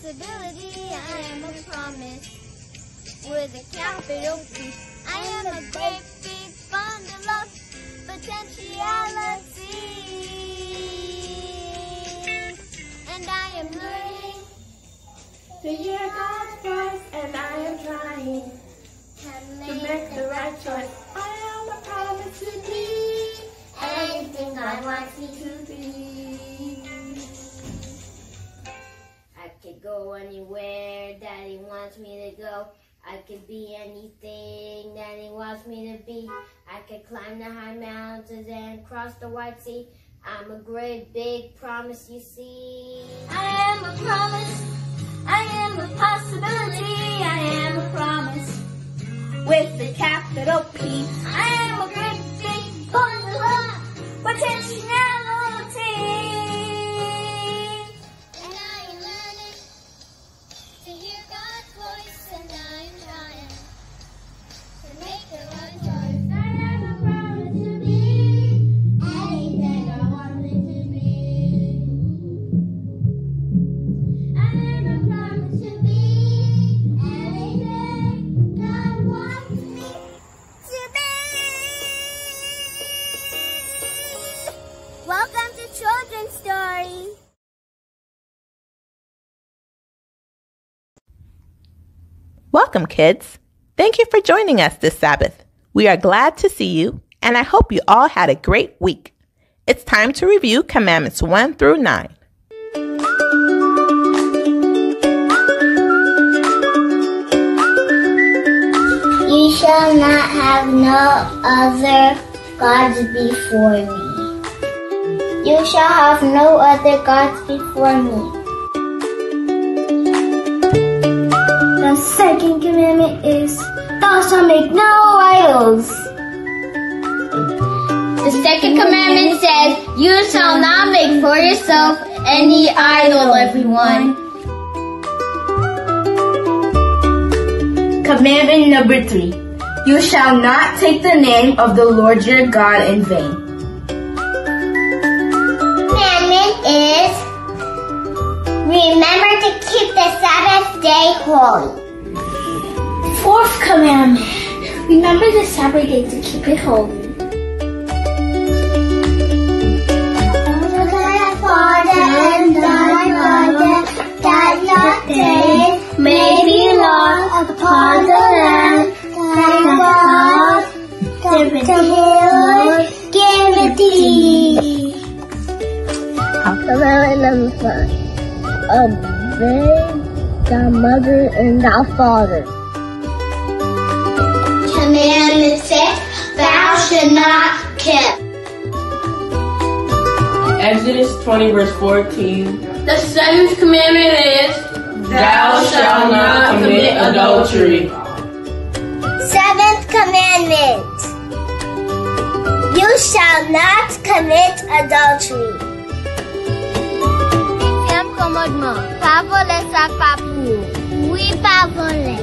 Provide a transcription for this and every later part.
possibility, I am a promise. With a capital P, I am a great big bundle of potentiality. And I am learning to hear God's voice, and I am trying to make the right choice. I am a promise to be anything God wants me to be. I could go anywhere that He wants me to go. I could be anything that He wants me to be. I could climb the high mountains and cross the wide sea. I'm a great big promise, you see. I am a promise. I am a possibility. I am a promise. With a capital P. I am a great big bundle of potentiality. And I am learning to hear God's voice, and I am trying to make the right choice. I am a promise to be anything I want me to be. I am a promise to be anything God wants me to be. Welcome to Children's Stories. Welcome, kids. Thank you for joining us this Sabbath. We are glad to see you, and I hope you all had a great week. It's time to review Commandments 1 through 9. You shall not have no other gods before me. You shall have no other gods before me. The second commandment is, thou shalt make no idols. The second commandment says, you shall not make for yourself any idol, everyone. Commandment number 3. You shall not take the name of the Lord your God in vain. Commandment is, remember to keep the Sabbath day holy. Fourth commandment, remember the Sabbath day to keep it holy. Father and thy mother, that your days may be long upon the land that God, the Lord, giveth thee. Commandment number 5. Obey thy mother and thy father. Commandment 6. Thou shalt not kill. Exodus 20 verse 14. The seventh commandment is, Thou shalt not commit adultery. Seventh commandment. You shall not commit adultery. Huitième commandement. Pas voler sa papou. Oui, pas voler.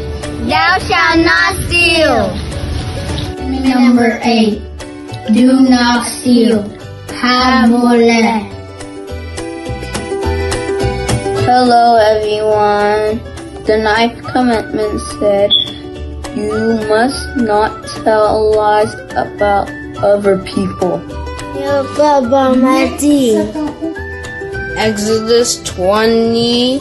Thou shalt not steal. Number 8. Do not steal. Pas voler. Hello everyone. The ninth commandment said, you must not tell lies about other people. Exodus 20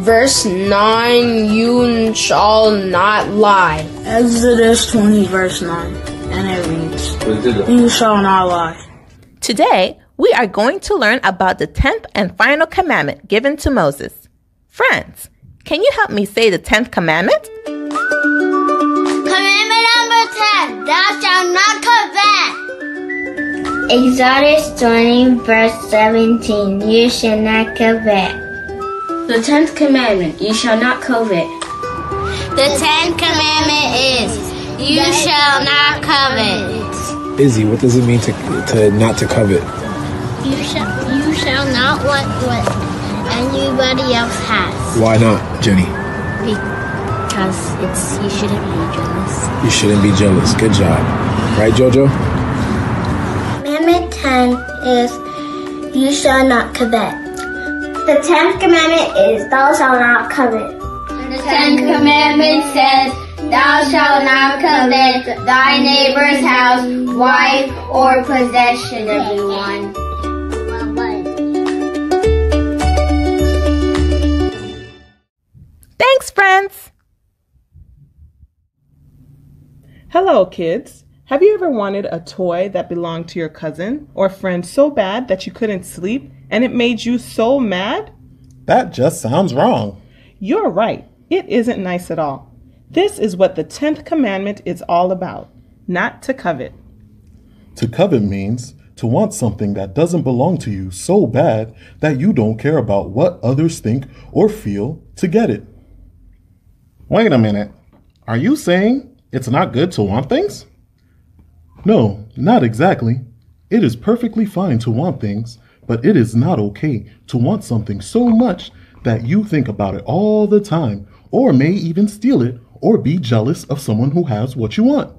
verse 9, you shall not lie. Exodus 20 verse 9, and it reads, you shall not lie. Today, we are going to learn about the 10th and final commandment given to Moses. Friends, can you help me say the 10th commandment? Commandment number 10. Thou shalt not covet. Exodus 20 verse 17. You shall not covet. The 10th commandment, you shall not covet. The 10th commandment is, you shall not covet. Izzy, what does it mean to not to covet? You shall not want what anybody else has. Why not, Jenny? Because you shouldn't be jealous. You shouldn't be jealous. Good job. Right, Jojo? Commandment 10 is, you shall not covet. The 10th commandment is, thou shalt not covet. The 10th commandment says, thou shalt not covet thy neighbor's house, wife, or possession, everyone. Thanks, friends! Hello, kids. Have you ever wanted a toy that belonged to your cousin or friend so bad that you couldn't sleep and it made you so mad? That just sounds wrong. You're right. It isn't nice at all. This is what the 10th commandment is all about, not to covet. To covet means to want something that doesn't belong to you so bad that you don't care about what others think or feel to get it. Wait a minute. Are you saying it's not good to want things? No, not exactly. It is perfectly fine to want things, but it is not okay to want something so much that you think about it all the time, or may even steal it or be jealous of someone who has what you want.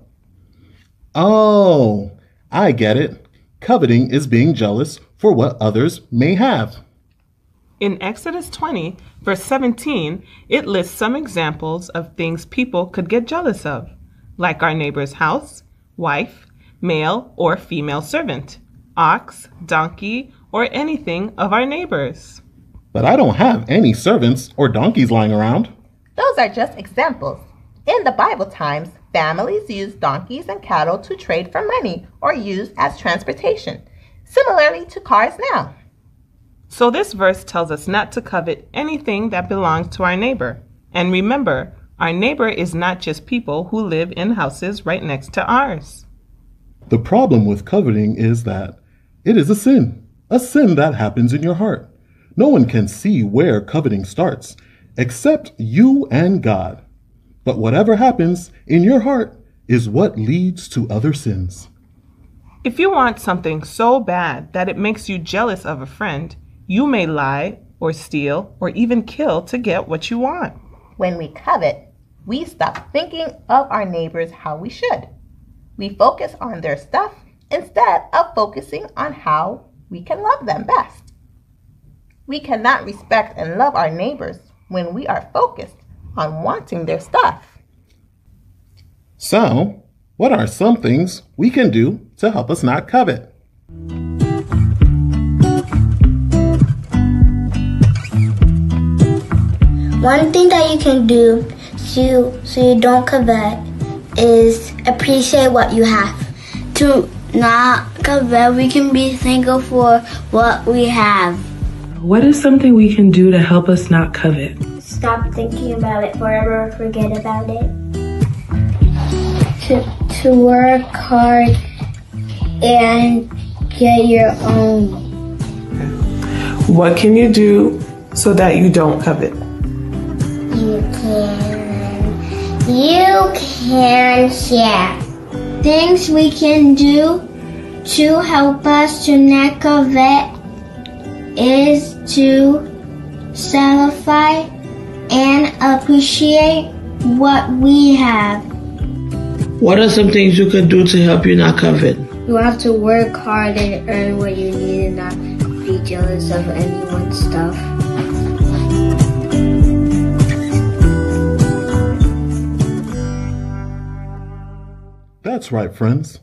Oh, I get it. Coveting is being jealous for what others may have. In Exodus 20, verse 17, it lists some examples of things people could get jealous of, like our neighbor's house, wife, male or female servant, ox, donkey, or anything of our neighbor's. But I don't have any servants or donkeys lying around. Those are just examples. In the Bible times, families used donkeys and cattle to trade for money or used as transportation, similarly to cars now. So this verse tells us not to covet anything that belongs to our neighbor. And remember, our neighbor is not just people who live in houses right next to ours. The problem with coveting is that it is a sin that happens in your heart. No one can see where coveting starts, except you and God. But whatever happens in your heart is what leads to other sins. If you want something so bad that it makes you jealous of a friend, you may lie or steal or even kill to get what you want. When we covet, we stop thinking of our neighbors how we should. We focus on their stuff instead of focusing on how we can love them best. We cannot respect and love our neighbors when we are focused on wanting their stuff. So, what are some things we can do to help us not covet? One thing that you can do so you don't covet is appreciate what you have. To not covet, we can be thankful for what we have. What is something we can do to help us not covet? Stop thinking about it forever, forget about it. To work hard and get your own. What can you do so that you don't covet? You can share. Things we can do to help us to not covet is to celebrate and appreciate what we have. What are some things you can do to help you not covet? You have to work hard and earn what you need and not be jealous of anyone's stuff. That's right, friends.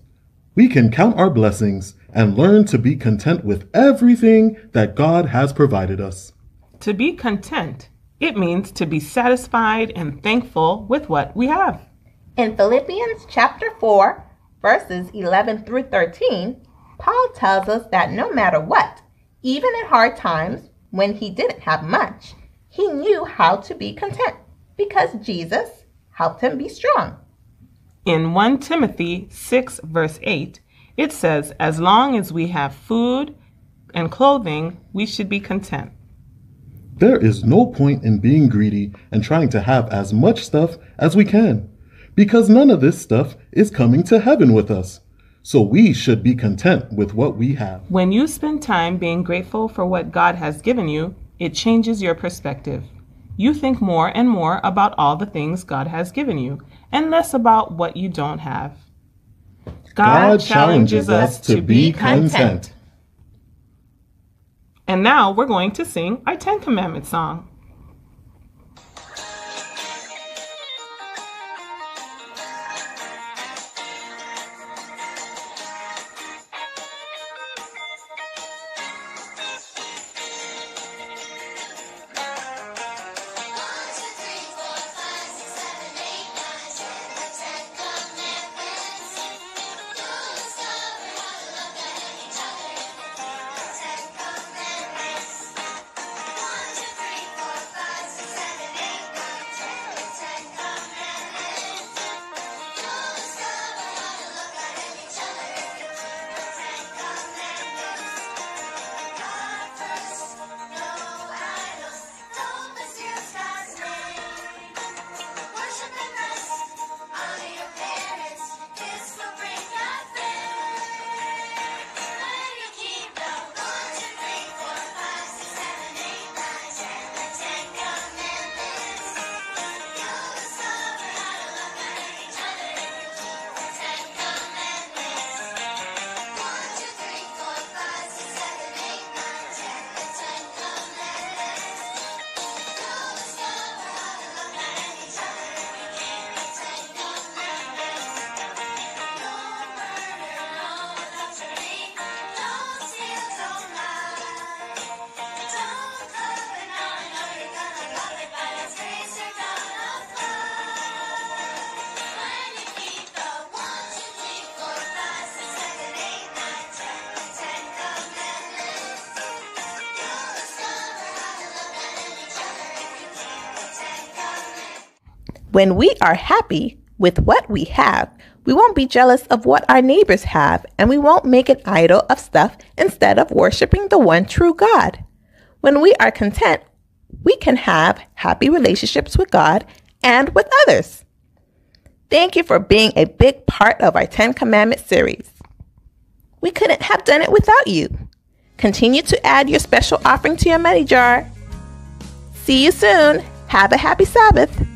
We can count our blessings and learn to be content with everything that God has provided us. To be content, it means to be satisfied and thankful with what we have. In Philippians chapter 4, verses 11 through 13, Paul tells us that no matter what, even in hard times when he didn't have much, he knew how to be content because Jesus helped him be strong. In 1 Timothy 6, verse 8, it says, as long as we have food and clothing, we should be content. There is no point in being greedy and trying to have as much stuff as we can, because none of this stuff is coming to heaven with us. So we should be content with what we have. When you spend time being grateful for what God has given you, it changes your perspective. You think more and more about all the things God has given you, and less about what you don't have. God challenges us to be content. And now we're going to sing our 10 Commandments song. When we are happy with what we have, we won't be jealous of what our neighbors have, and we won't make an idol of stuff instead of worshiping the one true God. When we are content, we can have happy relationships with God and with others. Thank you for being a big part of our 10 Commandments series. We couldn't have done it without you. Continue to add your special offering to your money jar. See you soon. Have a happy Sabbath.